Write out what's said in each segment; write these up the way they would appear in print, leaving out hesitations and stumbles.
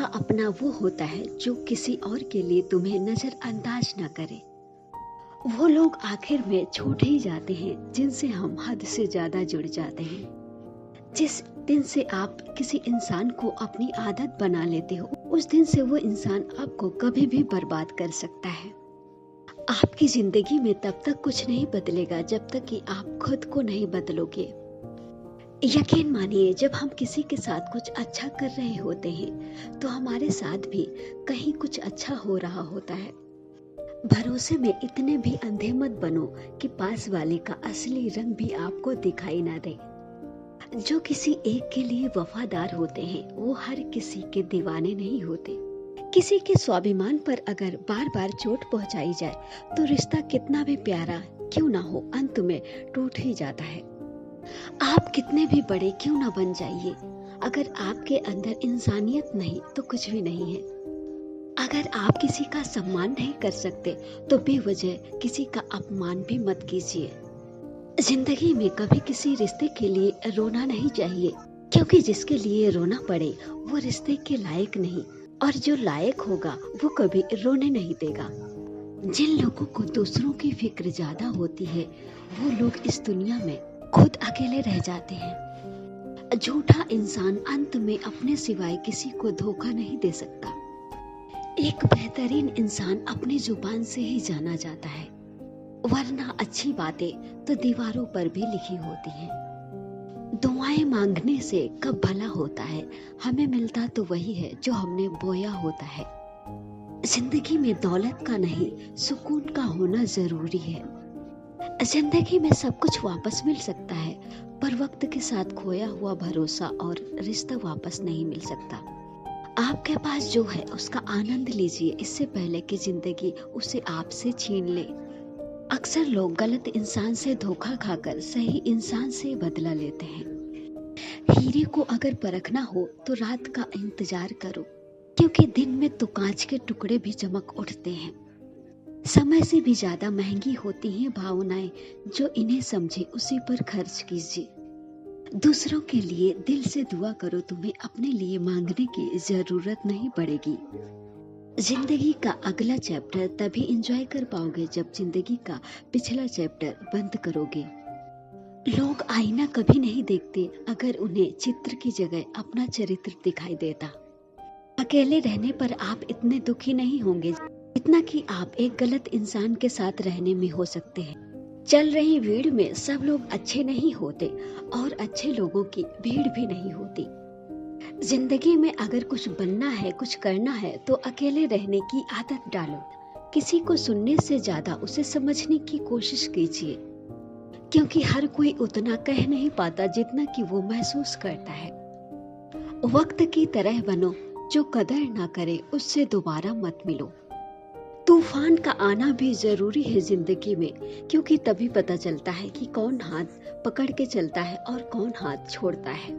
आपका अपना वो होता है जो किसी और के लिए तुम्हें नजरअंदाज न करे। वो लोग आखिर में छूट ही जाते हैं जिनसे हम हद से ज्यादा जुड़ जाते हैं। जिस दिन से आप किसी इंसान को अपनी आदत बना लेते हो, उस दिन से वो इंसान आपको कभी भी बर्बाद कर सकता है। आपकी जिंदगी में तब तक कुछ नहीं बदलेगा जब तक कि आप खुद को नहीं बदलोगे। यकीन मानिए, जब हम किसी के साथ कुछ अच्छा कर रहे होते हैं तो हमारे साथ भी कहीं कुछ अच्छा हो रहा होता है। भरोसे में इतने भी अंधे मत बनो कि पास वाले का असली रंग भी आपको दिखाई ना दे। जो किसी एक के लिए वफादार होते हैं वो हर किसी के दीवाने नहीं होते। किसी के स्वाभिमान पर अगर बार बार चोट पहुंचाई जाए तो रिश्ता कितना भी प्यारा क्यों ना हो, अंत में टूट ही जाता है। आप कितने भी बड़े क्यों ना बन जाइए, अगर आपके अंदर इंसानियत नहीं तो कुछ भी नहीं है। अगर आप किसी का सम्मान नहीं कर सकते तो बेवजह किसी का अपमान भी मत कीजिए। जिंदगी में कभी किसी रिश्ते के लिए रोना नहीं चाहिए, क्योंकि जिसके लिए रोना पड़े वो रिश्ते के लायक नहीं, और जो लायक होगा वो कभी रोने नहीं देगा। जिन लोगों को दूसरों की फिक्र ज्यादा होती है वो लोग इस दुनिया में खुद अकेले रह जाते हैं। झूठा इंसान अंत में अपने सिवाय किसी को धोखा नहीं दे सकता। एक बेहतरीन इंसान अपनी जुबान से ही जाना जाता है, वरना अच्छी बातें तो दीवारों पर भी लिखी होती हैं। दुआएं मांगने से कब भला होता है, हमें मिलता तो वही है जो हमने बोया होता है। जिंदगी में दौलत का नहीं, सुकून का होना जरूरी है। जिंदगी में सब कुछ वापस मिल सकता है, पर वक्त के साथ खोया हुआ भरोसा और रिश्ता वापस नहीं मिल सकता। आपके पास जो है उसका आनंद लीजिए, इससे पहले कि जिंदगी उसे आपसे छीन ले। अक्सर लोग गलत इंसान से धोखा खाकर सही इंसान से बदला लेते हैं। हीरे को अगर परखना हो तो रात का इंतजार करो, क्योंकि दिन में तो कांच के टुकड़े भी चमक उठते हैं। समय से भी ज्यादा महंगी होती हैं भावनाएं, जो इन्हें समझे उसी पर खर्च कीजिए। दूसरों के लिए दिल से दुआ करो, तुम्हें अपने लिए मांगने की जरूरत नहीं पड़ेगी। जिंदगी का अगला चैप्टर तभी एंजॉय कर पाओगे जब जिंदगी का पिछला चैप्टर बंद करोगे। लोग आईना कभी नहीं देखते अगर उन्हें चित्र की जगह अपना चरित्र दिखाई देता। अकेले रहने पर आप इतने दुखी नहीं होंगे इतना कि आप एक गलत इंसान के साथ रहने में हो सकते हैं। चल रही भीड़ में सब लोग अच्छे नहीं होते और अच्छे लोगों की भीड़ भी नहीं होती। जिंदगी में अगर कुछ बनना है, कुछ करना है तो अकेले रहने की आदत डालो। किसी को सुनने से ज्यादा उसे समझने की कोशिश कीजिए, क्योंकि हर कोई उतना कह नहीं पाता जितना कि वो महसूस करता है। वक्त की तरह बनो, जो कदर ना करे उससे दोबारा मत मिलो। तूफान का आना भी जरूरी है जिंदगी में, क्योंकि तभी पता चलता है कि कौन हाथ पकड़ के चलता है और कौन हाथ छोड़ता है।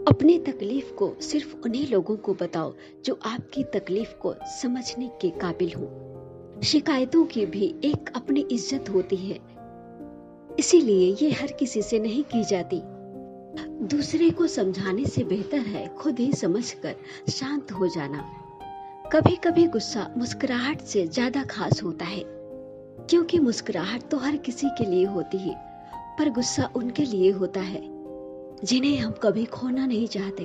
अपनी तकलीफ को सिर्फ उन्हीं लोगों को बताओ जो आपकी तकलीफ को समझने के काबिल हो। शिकायतों की भी एक अपनी इज्जत होती है, इसीलिए ये हर किसी से नहीं की जाती। दूसरे को समझाने से बेहतर है खुद ही समझकर शांत हो जाना। कभी कभी गुस्सा मुस्कुराहट से ज्यादा खास होता है, क्योंकि मुस्कुराहट तो हर किसी के लिए होती है, पर गुस्सा उनके लिए होता है जिन्हें हम कभी खोना नहीं चाहते।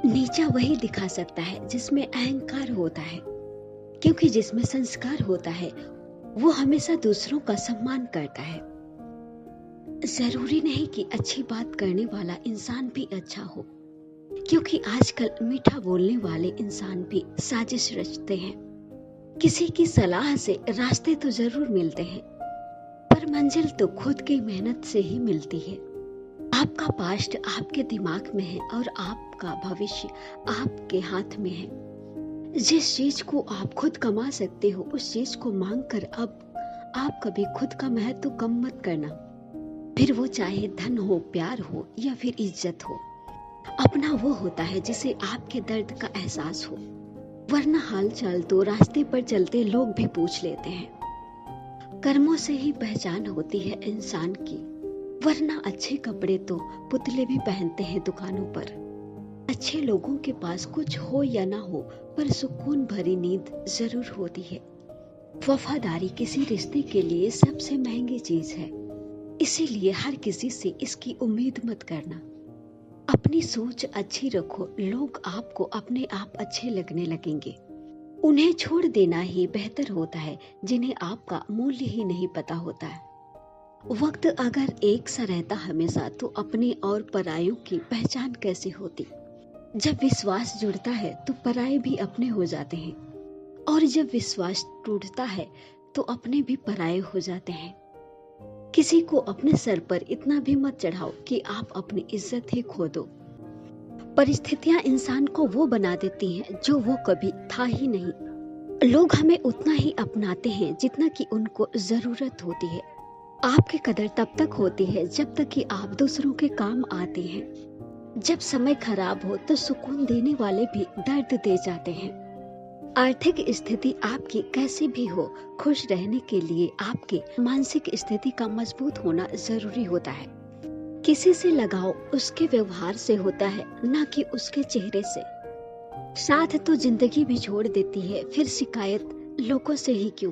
नीचा वही दिखा सकता है जिसमें अहंकार होता है, क्योंकि जिसमें संस्कार होता है वो हमेशा दूसरों का सम्मान करता है। जरूरी नहीं कि अच्छी बात करने वाला इंसान भी अच्छा हो, क्योंकि आजकल मीठा बोलने वाले इंसान भी साजिश रचते हैं। किसी की सलाह से रास्ते तो जरूर मिलते हैं, पर मंजिल तो खुद की मेहनत से ही मिलती है। आपका पास्ट आपके दिमाग में है और आपका भविष्य आपके हाथ में है। जिस चीज को आप खुद कमा सकते हो उस चीज को मांग कर अब आप कभी खुद का महत्व कम मत करना, फिर वो चाहे धन हो, प्यार हो या फिर इज्जत हो। अपना वो होता है जिसे आपके दर्द का एहसास हो, वरना हाल चाल तो रास्ते पर चलते लोग भी पूछ लेते हैं। कर्मों से ही पहचान होती है इंसान की, वरना अच्छे कपड़े तो पुतले भी पहनते हैं दुकानों पर। अच्छे लोगों के पास कुछ हो या ना हो, पर सुकून भरी नींद जरूर होती है। वफादारी किसी रिश्ते के लिए सबसे महंगी चीज है, इसीलिए हर किसी से इसकी उम्मीद मत करना। अपनी सोच अच्छी रखो, लोग आपको अपने आप अच्छे लगने लगेंगे। उन्हें छोड़ देना ही बेहतर होता है जिन्हें आपका मूल्य ही नहीं पता होता है। वक्त अगर एक सा रहता हमेशा, तो अपने और परायों की पहचान कैसे होती। जब विश्वास जुड़ता है तो पराये भी अपने हो जाते हैं, और जब विश्वास टूटता है तो अपने भी पराये हो जाते हैं। किसी को अपने सर पर इतना भी मत चढ़ाओ कि आप अपनी इज्जत ही खो दो। परिस्थितियां इंसान को वो बना देती हैं जो वो कभी था ही नहीं। लोग हमें उतना ही अपनाते हैं जितना कि उनको जरूरत होती है। आपकी कदर तब तक होती है जब तक कि आप दूसरों के काम आते हैं। जब समय खराब हो तो सुकून देने वाले भी दर्द दे जाते हैं। आर्थिक स्थिति आपकी कैसी भी हो, खुश रहने के लिए आपकी मानसिक स्थिति का मजबूत होना जरूरी होता है। किसी से लगाव उसके व्यवहार से होता है, ना कि उसके चेहरे से। साथ तो जिंदगी भी छोड़ देती है, फिर शिकायत लोगों से ही क्यों।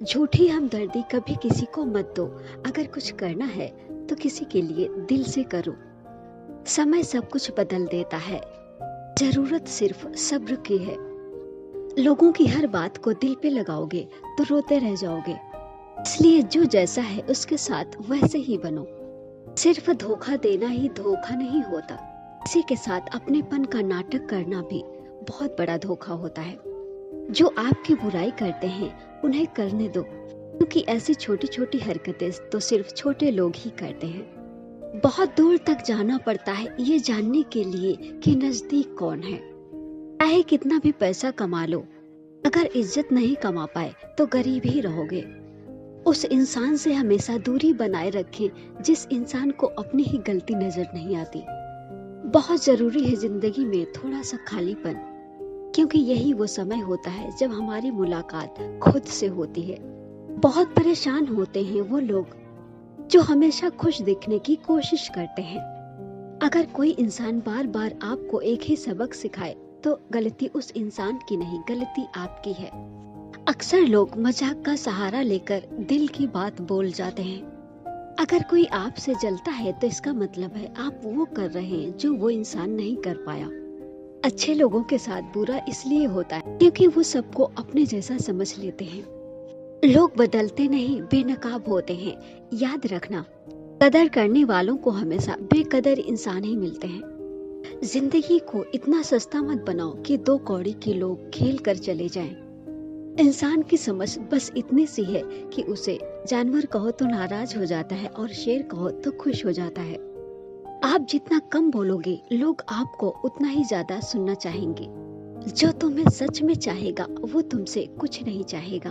झूठी हमदर्दी कभी किसी को मत दो। अगर कुछ करना है तो किसी के लिए दिल से करो। समय सब कुछ बदल देता है, जरूरत सिर्फ सब्र की है। लोगों की हर बात को दिल पे लगाओगे तो रोते रह जाओगे, इसलिए जो जैसा है उसके साथ वैसे ही बनो। सिर्फ धोखा देना ही धोखा नहीं होता, किसी के साथ अपनेपन का नाटक करना भी बहुत बड़ा धोखा होता है। जो आपकी बुराई करते हैं उन्हें करने दो, क्योंकि ऐसी छोटी छोटी हरकतें तो सिर्फ छोटे लोग ही करते हैं। बहुत दूर तक जाना पड़ता है ये जानने के लिए कि नजदीक कौन है। चाहे कितना भी पैसा कमा लो, अगर इज्जत नहीं कमा पाए तो गरीब ही रहोगे। उस इंसान से हमेशा दूरी बनाए रखें जिस इंसान को अपनी ही गलती नजर नहीं आती। बहुत जरूरी है जिंदगी में थोड़ा सा खालीपन, क्योंकि यही वो समय होता है जब हमारी मुलाकात खुद से होती है। बहुत परेशान होते हैं वो लोग जो हमेशा खुश दिखने की कोशिश करते हैं। अगर कोई इंसान बार बार आपको एक ही सबक सिखाए तो गलती उस इंसान की नहीं, गलती आपकी है। अक्सर लोग मजाक का सहारा लेकर दिल की बात बोल जाते हैं। अगर कोई आपसे जलता है तो इसका मतलब है आप वो कर रहे हैं जो वो इंसान नहीं कर पाया। अच्छे लोगों के साथ बुरा इसलिए होता है क्योंकि वो सबको अपने जैसा समझ लेते हैं। लोग बदलते नहीं, बेनकाब होते हैं। याद रखना, कदर करने वालों को हमेशा बेकदर इंसान ही मिलते हैं। जिंदगी को इतना सस्ता मत बनाओ कि 2 कौड़ी के लोग खेल कर चले जाएं। इंसान की समझ बस इतनी सी है कि उसे जानवर कहो तो नाराज हो जाता है और शेर कहो तो खुश हो जाता है। आप जितना कम बोलोगे, लोग आपको उतना ही ज्यादा सुनना चाहेंगे। जो तुम्हें सच में चाहेगा वो तुमसे कुछ नहीं चाहेगा।